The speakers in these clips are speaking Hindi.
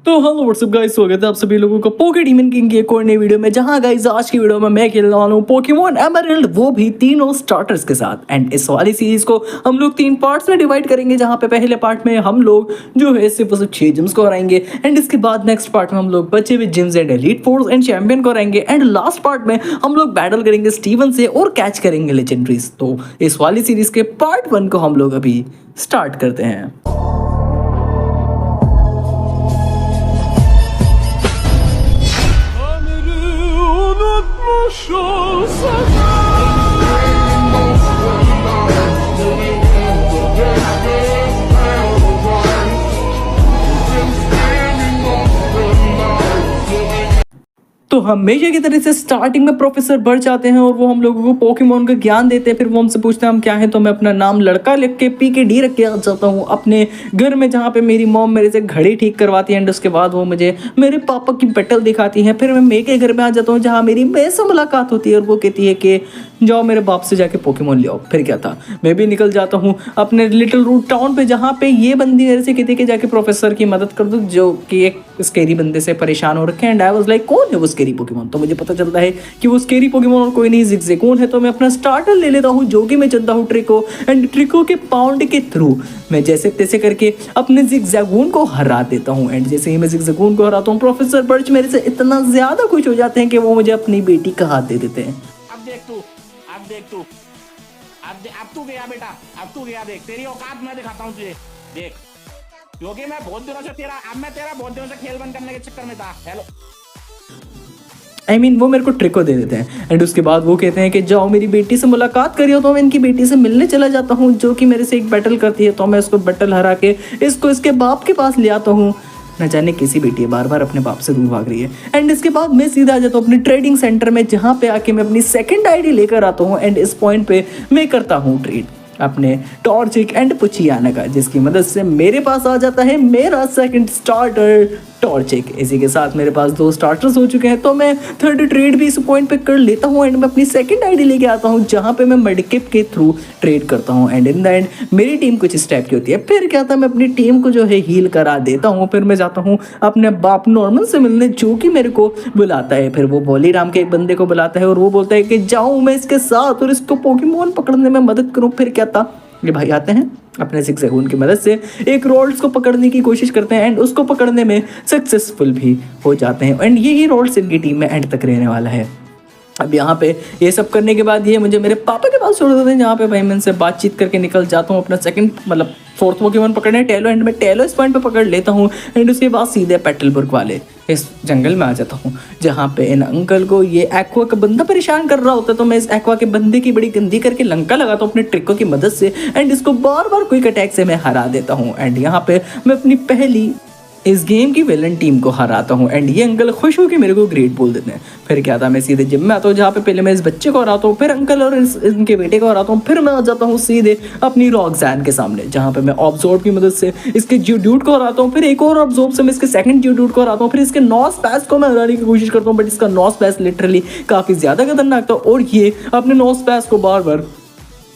तो हेलो व्हाट्सअप गाइस, स्वागत है आप सभी लोगों का पोके डीमन किंग की एक और नई वीडियो में। जहां गाइस आज की वीडियो में मैं खेलने वाला हूं पोकेमॉन एमरल्ड, वो भी तीनों स्टार्टर्स के साथ। एंड इस वाली सीरीज को हम लोग 3 पार्ट्स में डिवाइड करेंगे, जहां पे पहले पार्ट में हम लोग जो है सिर्फ 6 जिम्स को हराएंगे। एंड इसके बाद नेक्स्ट पार्ट में हम लोग बचे हुए gyms and elite four and champion को हराएंगे। एंड लास्ट पार्ट में हम लोग बैटल करेंगे स्टीवन से और कैच करेंगे लेजेंडरीज। तो इस वाली सीरीज के पार्ट 1 को हम लोग अभी स्टार्ट करते हैं। तो हमेशा की तरह से स्टार्टिंग में प्रोफेसर बर्च आते हैं और वो हम लोगों को पोकेमॉन का ज्ञान देते हैं। फिर वो हमसे पूछते हैं हम क्या है, तो मैं अपना नाम लड़का लिख के PKD रख के आ जाता हूँ अपने घर में, जहाँ पे मेरी मॉम मेरे से घड़ी ठीक करवाती है। एंड उसके बाद वो मुझे मेरे पापा की बैटल दिखाती है। फिर मैं मे के घर में आ जाता हूँ, जहाँ मेरी मे से मुलाकात होती है और वो कहती है कि जाओ मेरे बाप से जाके पोकेमॉन ले आओ। फिर क्या था, मैं भी निकल जाता हूँ अपने लिटिल रूट टाउन पे, जहाँ पे ये बंदी मेरे से कहती है कि जाके प्रोफेसर की मदद कर दो, जो कि एक स्केरी बंदे से परेशान हो रखे हैं। एंड आई वाज लाइक कौन है वो स्केरी पोकेमॉन? तो मुझे पता चलता है कि वो स्केरी पोकेमॉन और कोई नहीं ज़िगज़ैगून है। तो मैं अपना स्टार्टर ले लेता हूँ, जो कि मैं चलता हूँ ट्रिको। एंड ट्रिको के पाउंड के थ्रू मैं जैसे तैसे करके अपने ज़िगज़ैगून को हरा देता हूँ। एंड जैसे ही मैं ज़िगज़ैगून को हराता हूँ, प्रोफेसर बर्च मेरे से इतना ज़्यादा खुश हो जाते हैं कि वो मुझे अपनी बेटी का हाथ दे देते हैं। अब तू गया बेटा, अब तू गया। देख तेरी औकात मैं दिखाता हूँ तुझे, देख। क्योंकि मैं बहुत दिनों से खेल बंद करने के चक्कर में था। हेलो वो मेरे को ट्रिको दे देते हैं। एंड उसके बाद वो कहते हैं कि जाओ मेरी बेटी से मुलाकात करियो। तो मैं इनकी बेटी से मिलने चला जाता हूँ, जो कि मेरे से एक बैटल करती है। तो मैं उसको बैटल हरा के इसको इसके बाप के पास ले आता हूँ। न जाने किसी बेटी है बार बार अपने बाप से दूर भाग रही है। एंड इसके बाद मैं सीधा आ जाता हूँ अपने ट्रेडिंग सेंटर में, जहाँ पे आके मैं अपनी सेकंड आईडी लेकर आता हूँ। एंड इस पॉइंट पे मैं करता हूँ ट्रेड अपने टॉर्चिक एंड पुचियाना का, जिसकी मदद से मेरे पास आ जाता है मेरा सेकंड स्टार्टर टॉर्चिक। इसी के साथ मेरे पास 2 स्टार्टर्स हो चुके हैं। तो मैं थर्ड ट्रेड भी इस पॉइंट पे कर लेता हूँ। एंड मैं अपनी सेकंड आईडी लेके आता हूँ, जहाँ पे मैं मेडिकेप के थ्रू ट्रेड करता हूँ। एंड इन द एंड मेरी टीम कुछ इस टाइप की होती है। फिर क्या था, मैं अपनी टीम को जो है हील करा देता हूँ। फिर मैं जाता हूँ अपने बाप नॉर्मल से मिलने, जो कि मेरे को बुलाता है। फिर वो बॉलीराम के एक बंदे को बुलाता है और वो बोलता है कि जाऊँ मैं इसके साथ और इसको पोकेमॉन पकड़ने में मदद करूँ। फिर क्या था, ये भाई आते हैं अपने ज़िगज़ैगून की मदद से एक रोल्स को पकड़ने की कोशिश करते हैं। एंड उसको पकड़ने में सक्सेसफुल भी हो जाते हैं। एंड यही रोल्स इनकी टीम में एंड तक रहने वाला है। अब यहाँ पे ये सब करने के बाद ये मुझे मेरे पापा के पास छोड़ देते हैं, जहाँ पे भाई मैं इनसे बातचीत करके निकल जाता हूँ अपना सेकंड मतलब 4th पोकेमॉन पकड़ने टेलो। एंड मैं टेलो इस पॉइंट पे पकड़ लेता हूँ। एंड उसके बाद सीधे पेटलबर्ग वाले इस जंगल में आ जाता हूँ, जहाँ पे इन अंकल को ये एक्वा का बंदा परेशान कर रहा होता है। तो मैं इस एक्वा के बंदे की बड़ी गंदी करके लंका लगाता हूँ अपने ट्रिको की मदद से। एंड इसको बार बार क्विक अटैक से मैं हरा देता हूँ। एंड यहाँ पे मैं अपनी पहली इस गेम की विलन टीम को हराता हूँ। एंड ये अंकल खुश होकर मेरे को ग्रेट बोल देते हैं। फिर क्या था, मैं सीधे जिम में आता हूँ, जहाँ पे पहले मैं इस बच्चे को हराता हूँ, फिर अंकल और इनके बेटे को हराता हूँ। फिर मैं आ जाता हूँ सीधे अपनी रॉक्सैन के सामने, जहाँ पे मैं ऑब्जॉर्ब की मदद से इसके जियोड्यूड को हराता हूँ। फिर एक और ऑब्जॉर्ब से मैं इसके सेकंड जियोड्यूड को हराता हूँ। फिर इसके नॉसपैस को मैं हराने की कोशिश करता हूँ, बट इसका नॉसपैस लिटरली काफ़ी ज़्यादा खतरनाक था और ये अपने नॉसपैस को बार बार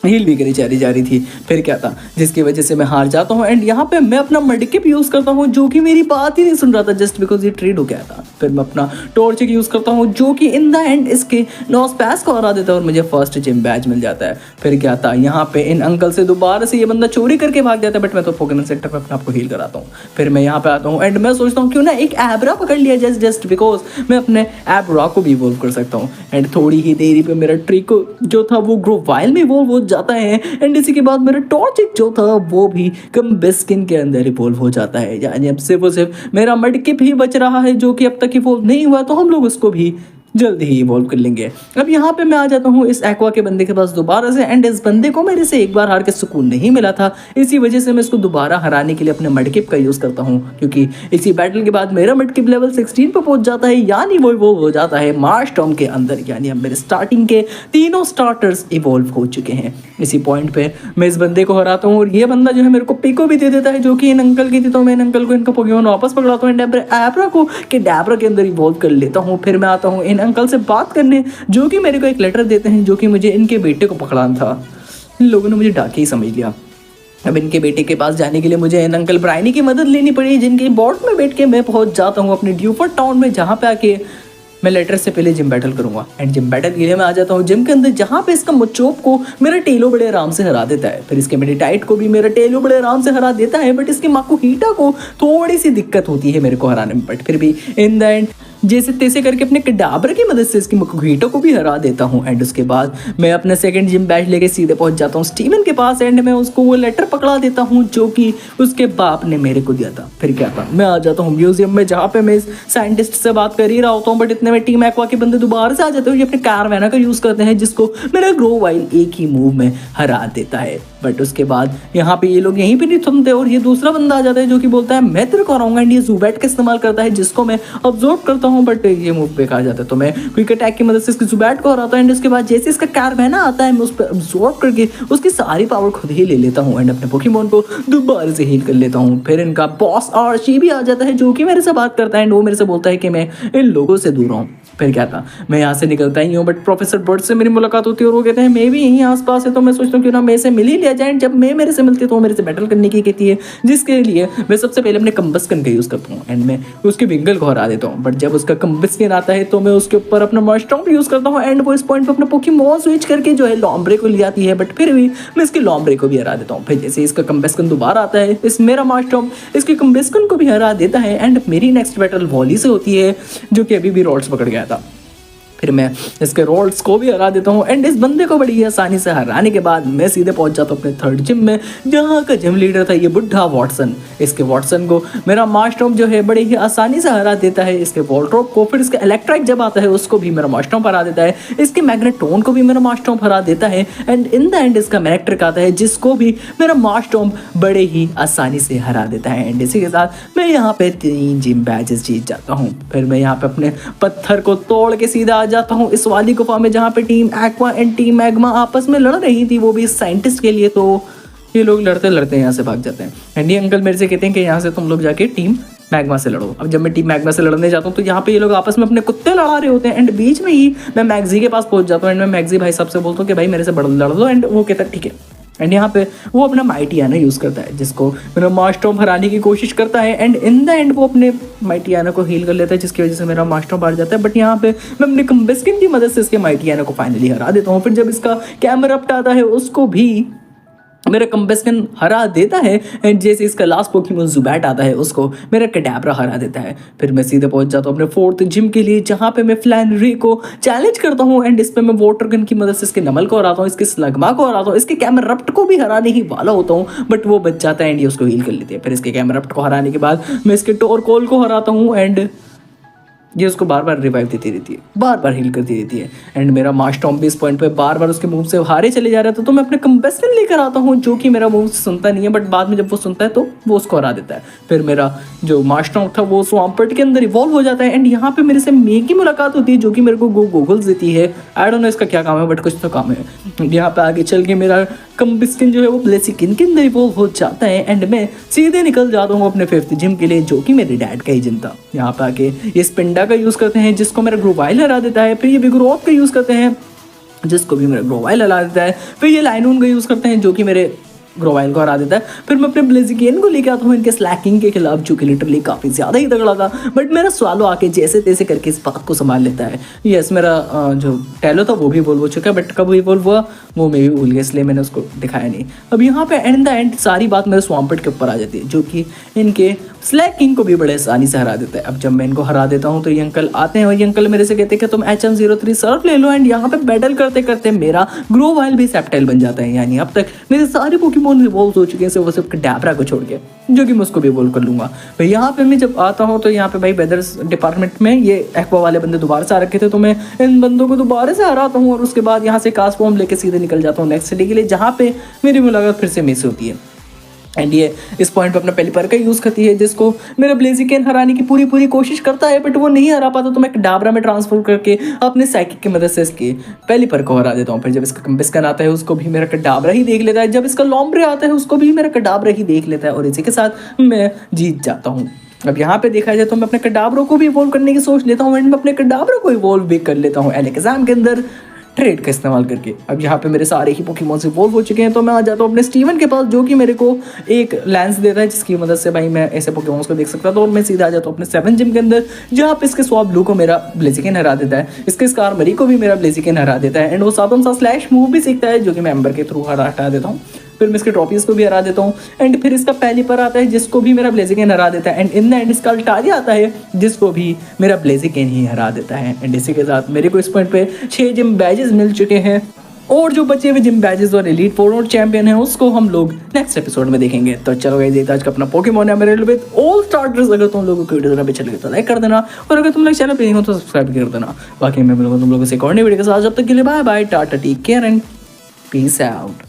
हील भी करी जा रही थी। फिर क्या था, जिसकी वजह से मैं हार जाता हूँ। एंड यहाँ पे मैं अपना मेडिकेप यूज़ करता हूँ, जो कि मेरी बात ही नहीं सुन रहा था जस्ट बिकॉज ये ट्रेड हो गया था। फिर मैं अपना टॉर्चिक यूज़ करता हूँ, जो कि इन द एंड इसके नॉसपैस को हरा देता है और मुझे फर्स्ट जिम बैज मिल जाता है। फिर क्या था, यहाँ पे इन अंकल से दोबारा से ये बंदा चोरी करके भाग जाता है, बट मैं तो पोकेमॉन सेंटर पर अपने आपको हील कराता हूँ। फिर मैं यहाँ पे आता हूँ एंड मैं सोचता हूँ क्यों ना एक एब्रा पकड़ लिया जस्ट बिकॉज मैं अपने एब्रा को भी इवॉल्व कर सकता हूँ। एंड थोड़ी ही देरी पे मेरा ट्रिको जो था वो ग्रोवाइल में इवॉल्व हो जाता है। एंड इसी के बाद मेरा टॉर्चिक जो था वो भी कम्बेस्किन के अंदर इवॉल्व हो जाता है। यानी अब सिर्फ मेरा मेडिकेप ही बच रहा है, जो कि अब तक इवॉल्व नहीं हुआ। तो हम लोग उसको भी जल्दी ही इवॉल्व कर लेंगे। अब यहाँ पे मैं आ जाता हूँ इस एक्वा के बंदे के पास दोबारा से। एंड इस बंदे को मेरे से एक बार हार के सुकून नहीं मिला था, इसी वजह से मैं इसको दोबारा हराने के लिए अपने मेडिकेप का यूज़ करता हूँ, क्योंकि इसी बैटल के बाद मेरा मेडिकेप लेवल 16 पर पहुँच जाता है। यानी वो हो जाता है मार्च टर्म के अंदर। यानी अब मेरे स्टार्टिंग के तीनों स्टार्टर्स इवॉल्व हो चुके हैं। इसी पॉइंट पे मैं इस बंदे को हराता हूँ और ये बंदा जो है मेरे को पिको भी दे देता है, जो कि इन अंकल की थी। तो मैं इन अंकल को इनका पोकेमॉन वापस पकड़ाता हूँ, एब्रा को डैब्रा के अंदर इवॉल्व कर लेता हूँ। फिर मैं आता हूँ इन अंकल से बात करने, जो कि मेरे को एक लेटर देते हैं, जो कि मुझे इनके बेटे को पकड़ाना था। इन लोगों ने मुझे डाके ही समझ लिया। अब इनके बेटे के पास जाने के लिए मुझे इन अंकल ब्रायनी की मदद लेनी पड़ी, जिनके बोर्ड में बैठ के मैं पहुंच जाता हूं अपने ड्यूफर्ड टाउन में, जहां पे आके मैं लेटर से पहले जिम बैटल करूंगा। एंड जिम बैटल के लिए मैं आ जाता हूँ जिम के अंदर, जहाँ पे इसका मुचोप को मेरा टेलो बड़े आराम से हरा देता है। फिर इसके मेडिटाइट को भी मेरा टेलो बड़े आराम से हरा देता है, बट इसके माकुहीटा को थोड़ी सी दिक्कत होती है मेरे को हराने में। बट फिर भी इन द एंड जैसे तैसे करके अपने कडाबर की मदद से इसकी मुकुहीटो को भी हरा देता हूँ। एंड उसके बाद मैं अपना सेकंड जिम बैच लेके सीधे पहुंच जाता हूँ स्टीवन के पास। एंड मैं उसको वो लेटर पकड़ा देता हूँ जो कि उसके बाप ने मेरे को दिया था। फिर क्या था, मैं आ जाता हूँ म्यूजियम में, जहाँ पे मैं इस साइंटिस्ट से बात कर ही रहा होता हूँ, बट इतने में टीम एक्वा के बंदे दोबारा से आ जाते हैं। ये अपने कारवैना का यूज़ करते हैं, जिसको मेरा ग्रो वाइल एक ही मूव में हरा देता है। बट उसके बाद यहाँ पे ये लोग यहीं पे नहीं थमते और ये दूसरा बंदा आ जाता है जो कि बोलता है मैं तेरे को हराऊंगा। एंड ये जुबैट का इस्तेमाल करता है, जिसको मैं ऑब्जॉर्व करता हूँ, बट ये मूव बेकार जाता है। तो मैं क्विक अटैक की मदद से इसके जुबैट को हराता हूँ। एंड उसके बाद जैसे इसका कारवैना आता है, मैं उस पर ऑब्जॉर्व करके उसकी सारी पावर खुद ही ले लेता हूँ। एंड अपने पोकेमॉन को दोबारा से हील कर लेता हूँ। फिर इनका बॉस आर्ची भी आ जाता है, जो कि मेरे से बात करता है। एंड वो मेरे से बोलता है कि मैं इन लोगों से दूर हूँ। फिर क्या था, मैं यहाँ से निकलता ही हूँ, बट प्रोफेसर बर्ड से मेरी मुलाकात होती है और वो कहते हैं मैं भी यहीं आसपास है। तो मैं सोचता हूँ क्यों ना मैं से मिल ही लिया जाए। जब मैं मेरे से मिलती है तो वो मेरे से बैटल करने की कहती है, जिसके लिए मैं सबसे पहले अपने कम्बस्कन का यूज़ करता हूँ। एंड मैं उसके विंगल को हरा देता हूँ। बट जब उसका कम्बस्कन आता है तो मैं उसके ऊपर अपना मॉस्ट्रॉम्प यूज़ करता हूँ। एंड वो इस पॉइंट पर अपना पोकेमॉन स्विच करके जो है लॉम्ब्रे को ले आती है, बट फिर भी मैं इसके लॉम्ब्रे को भी हरा देता हूँ। फिर जैसे इसका कम्बस्कन दोबारा आता है, इस मेरा मॉस्ट्रॉम्प इसके कम्बस्कन को भी हरा देता है। एंड मेरी नेक्स्ट बैटल वॉली से होती है, जो कि अभी भी रॉड्स पकड़ गया था। फिर मैं इसके रोल्स को भी हरा देता हूँ। एंड इस बंदे को बड़ी आसानी से हराने के बाद मैं सीधे पहुंच जाता हूँ अपने थर्ड जिम में, जहाँ का जिम लीडर था ये बुढ़ा वॉटसन। इसके वॉटसन को मेरा मास्टॉम्प जो है बड़े ही आसानी से हरा देता है। इसके वॉल्ट्रॉप को, फिर इसके इलेक्ट्रिक जब आता है उसको भी मेरा मास्टॉम्प हरा देता है। इसके मैग्नेटोन को भी मेरा मास्टॉम्प हरा देता है। एंड इन द एंड इसका मैनेक्ट्रिक आता है, जिसको भी मेरा मास्टॉम्प बड़े ही आसानी से हरा देता है। एंड इसी के साथ मैं यहाँ पे 3 जिम बैचेस जीत जाता हूँ। फिर मैं यहाँ पे अपने पत्थर को तोड़ के सीधा जाता हूँ इस वाली गुफा में, जहाँ पे team aqua and team magma आपस में लड़ रही थी, वो भी इस साइंटिस्ट के लिए। तो ये लोग लड़ते लड़ते यहाँ से भाग जाते हैं। एंड ये अंकल मेरे से कहते हैं कि यहाँ से तुम लोग जाके टीम मैग्मा से लड़ो। अब जब मैं टीम मैग्मा से लड़ने जाता हूँ तो यहाँ पे ये लोग आपस में अपने कुत्ते लड़ा रहे होते हैं। एंड बीच में ही मैं मैग्जी के पास पहुंच जाता हूँ। एंड मैं मैग्जी भाई साहब से बोलता हूँ कि भाई मेरे से लड़ दो। एंड वो कहता है ठीक है। एंड यहाँ पे वो अपना माइटी आना यूज़ करता है, जिसको मेरा मास्टॉम्प हराने की कोशिश करता है। एंड इन द एंड वो अपने माइटी आना को हील कर लेता है, जिसकी वजह से मेरा मास्टॉम्प हार जाता है। बट यहाँ पे मैं अपने कम्बस्किन की मदद से इसके माइटी आना को फाइनली हरा देता हूँ। फिर जब इसका कैमरप्ट आता है उसको भी मेरा कम्बस्कन हरा देता है। एंड जैसे इसका लास्ट पोकेमॉन जुबैट आता है उसको मेरा कडाब्रा हरा देता है। फिर मैं सीधे पहुंच जाता हूँ अपने 4th जिम के लिए, जहाँ पे मैं फ्लैनरी को चैलेंज करता हूँ। एंड इस पे मैं वाटर गन की मदद से इसके नमल को हराता हूँ, इसके स्लगमा को हराता हूँ, इसके कैमरप्ट को भी हराने ही वाला होता हूँ, बट वो बच जाता है एंड ये उसको हील कर लेते हैं। फिर इसके कैमरप्ट को हराने के बाद मैं इसके टोरकोल को हराता हूँ। एंड ये उसको बार बार रिवाइव देती रहती है, बार बार हील करती रहती है। एंड मेरा मास्टॉम्प भी इस पॉइंट पे बार बार उसके मूव से हारे चले जा रहा था। तो मैं अपने कम्बस्कन लेकर आता हूँ, जो कि मेरा मूव सुनता नहीं है, बट बाद में जब वो सुनता है तो वो उसको हरा देता है। फिर मेरा जो मास्टॉम्प था वो स्वाम्पर्ट के अंदर इवॉल्व हो जाता है। एंड यहाँ पे मेरे से मे की मुलाकात होती है, जो कि मेरे को गोगल्स देती है। आई डोंट नो इसका क्या काम है, बट कुछ तो काम है। यहाँ पे आगे चल के मेरा कम्बस्कन जो है वो ब्लेसिकिन के अंदर इवॉल्व हो जाता है। एंड मैं सीधे निकल जाता हूँ अपने 5th जिम के लिए, जो कि मेरे डैड का ही जिम था। यहाँ पे आके ये स्पिंडा का यूज़ करते हैं, जिसको मेरा ग्रोवाइल हरा देता है। फिर ये विग्रोथ का यूज़ करते हैं, जिसको भी मेरा ग्रोवाइल हरा देता है। फिर ये लाइनून का यूज़ करते हैं, जो कि मेरे ग्रोवाइल को हरा देता है। फिर मैं अपने ब्लेजिकेन को लेकर आता हूँ इनके स्लैकिंग के खिलाफ, जो कि लिटरली काफ़ी ज़्यादा ही तगड़ा था। बट मेरा स्वालो आके जैसे तैसे करके इस बात को संभाल लेता है। यस, मेरा जो टैलो था वो भी इवॉल्व हो चुका है, बट कब इवॉल्व हुआ वो मैं भी भूल गया, इसलिए मैंने उसको दिखाया नहीं। अब यहाँ पे एंड द एंड सारी बात मेरे स्वाम्पर्ट के ऊपर आ जाती है, जो कि इनके स्लैकिंग को भी बड़े आसानी से हरा देता है। अब जब मैं इनको हरा देता हूँ तो ये अंकल आते हैं और ये अंकल मेरे से कहते हैं कि तुम HM03 सर्फ ले लो। एंड यहाँ पे बैटल करते करते मेरा ग्रोवाइल भी सेप्टाइल बन जाता है। यानी अब तक मेरे सारे पोकेमॉन इवॉल्व हो चुके हैं, सिर्फ वो सिर्फ कडाब्रा को छोड़ के, जो कि मैं उसको भी इवॉल्व कर लूँगा। भाई यहाँ पे मैं जब आता हूँ तो यहाँ पे भाई वेदर्स डिपार्टमेंट में ये एक्वा वाले बंदे दोबारा से आ रखे थे, तो मैं इन बंदों को दोबारा से हराता हूँ और उसके बाद यहाँ से कास्ट फॉर्म लेके सीधे निकल जाता हूँ नेक्स्ट सिटी के लिए, जहाँ पे मेरी मुलाकात फिर से मिस होती है। एंड ये इस पॉइंट पे अपना पेलीपर का यूज़ करती है, जिसको मेरा ब्लेजिकेन हराने की पूरी कोशिश करता है, बट वो नहीं हरा पाता। तो मैं कडाब्रा में ट्रांसफर करके अपने साइकिक की मदद से इसके पेलीपर को हरा देता हूँ। फिर जब इसका कम्बस्कन आता है उसको भी मेरा कडाब्रा ही देख लेता है, जब इसका लॉम्ब्रे आता है उसको भी मेरा कडाब्रा ही देख लेता है, और इसी के साथ मैं जीत जाता हूँ। अब यहाँ पे देखा जाए तो मैं अपने कडाब्रो को भी इवॉल्व करने की सोच लेता हूँ, एंड मैं अपने कडाब्रो को इवॉल्व भी कर लेता हूँ एलेक्जाम के अंदर। ट्रेड का इस्तेमाल करके। अब यहाँ पे मेरे सारे ही पोकेमॉन्स इवॉल्व हो चुके हैं, तो मैं आ जाता हूँ अपने स्टीवन के पास, जो कि मेरे को एक लेंस देता है जिसकी मदद से भाई मैं ऐसे पोकेमॉन्स को देख सकता था। और मैं सीधा आ जाता हूँ अपने 7 जिम के अंदर, जहाँ पे इसके स्वॉप ब्लू को मेरा ब्लेजिकन हरा देता है, इसके स्कारमरी को भी मेरा ब्लेजिकन हरा देता है, एंड वो साथ स्लैश मूव भी सीखता है जो कि मैं एम्बर के थ्रू हटा देता हूँ। फिर मैं इसके ट्रॉफीज को भी हरा देता हूँ, एंड फिर इसका पहली पर आता है जिसको भी मेरा ब्लेजिकन हरा देता है, एंड इन द एंड इसका अल्टारिया आता है जिसको भी मेरा ब्लेजिकन ही हरा देता है। एंड इसी के साथ मेरे को इस पॉइंट पे 6 जिम बैजेस मिल चुके हैं, और जो बचे हुए जिम बैजेस और एलीट 4 और चैंपियन है उसको हम लोग नेक्स्ट एपिसोड में देखेंगे। तो चलो गाइस, ये था आज का अपना पोकेमॉन है मेरे विद ऑल स्टार्टर्स। अगर तुम लोगों को वीडियो अच्छी लगे तो लाइक कर देना, और अगर तुम लोग चैनल पे नहीं हो तो सब्सक्राइब कर देना। बाकी मैं मिलूंगा तुम लोगों से एक और नई वीडियो के साथ, जब तक के लिए bye bye, tata, take care and peace out.